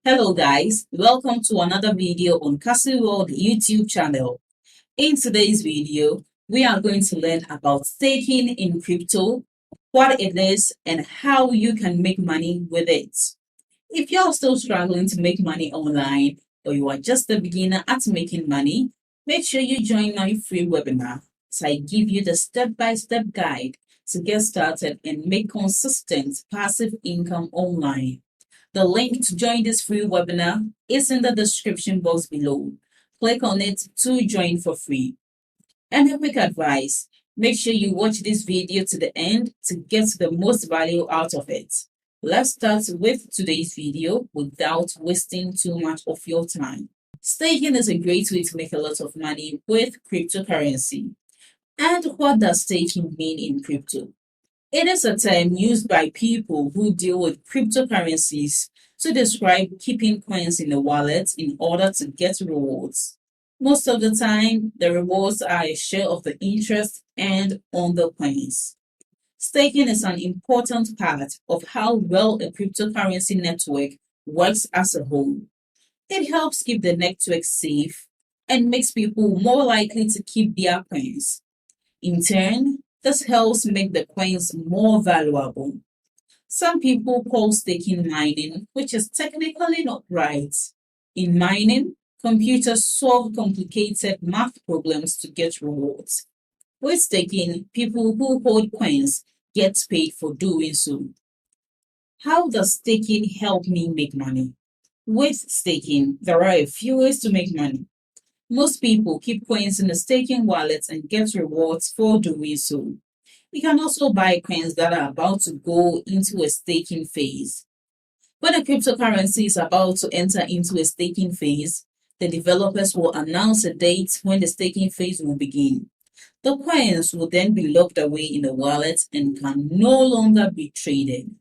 Hello guys, welcome to another video on Cassy World YouTube channel. In today's video, we are going to learn about staking in crypto, what it is, and how you can make money with it. If you're still struggling to make money online or you are just a beginner at making money, make sure you join my free webinar so I give you the step-by-step guide to get started and make consistent passive income online. The link to join this free webinar is in the description box below. Click on it to join for free. And a quick advice, make sure you watch this video to the end to get the most value out of it. Let's start with today's video without wasting too much of your time. Staking is a great way to make a lot of money with cryptocurrency. And what does staking mean in crypto? It is a term used by people who deal with cryptocurrencies to describe keeping coins in a wallet in order to get rewards. Most of the time, the rewards are a share of the interest earned on the coins. Staking is an important part of how well a cryptocurrency network works as a whole. It helps keep the network safe and makes people more likely to keep their coins. In turn, this helps make the coins more valuable. Some people call staking mining, which is technically not right. In mining, computers solve complicated math problems to get rewards. With staking, people who hold coins get paid for doing so. How does staking help me make money? With staking, there are a few ways to make money. Most people keep coins in a staking wallet and get rewards for doing so. You can also buy coins that are about to go into a staking phase. When a cryptocurrency is about to enter into a staking phase, the developers will announce a date when the staking phase will begin. The coins will then be locked away in the wallet and can no longer be traded.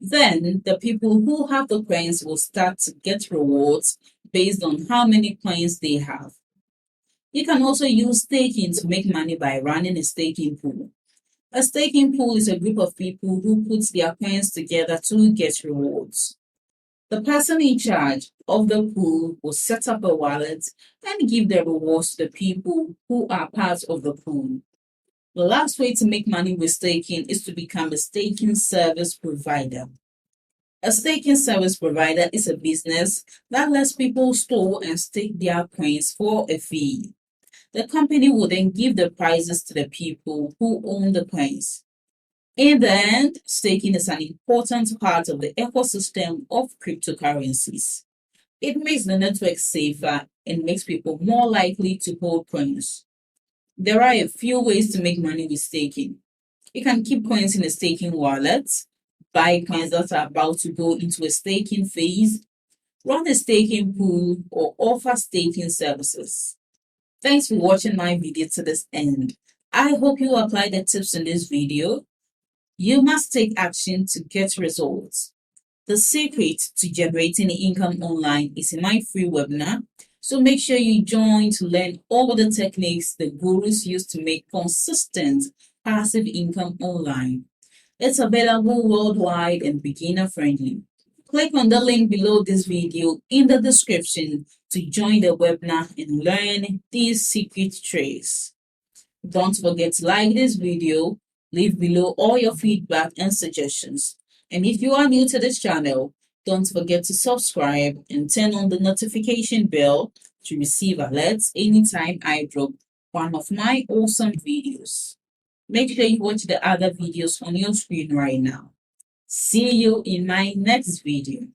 Then, the people who have the coins will start to get rewards based on how many coins they have. You can also use staking to make money by running a staking pool. A staking pool is a group of people who put their coins together to get rewards. The person in charge of the pool will set up a wallet and give the rewards to the people who are part of the pool. The last way to make money with staking is to become a staking service provider. A staking service provider is a business that lets people store and stake their coins for a fee. The company will then give the prizes to the people who own the coins. In the end, staking is an important part of the ecosystem of cryptocurrencies. It makes the network safer and makes people more likely to hold coins. There are a few ways to make money with staking. You can keep coins in a staking wallet, buy coins that are about to go into a staking phase, run a staking pool, or offer staking services. Thanks for watching my video to this end. I hope you apply the tips in this video. You must take action to get results. The secret to generating income online is in my free webinar, so make sure you join to learn all the techniques the gurus use to make consistent passive income online. It's available worldwide and beginner friendly. Click on the link below this video in the description to join the webinar and learn these secret tricks. Don't forget to like this video, leave below all your feedback and suggestions. And if you are new to this channel, don't forget to subscribe and turn on the notification bell to receive alerts anytime I drop one of my awesome videos. Make sure you watch the other videos on your screen right now. See you in my next video.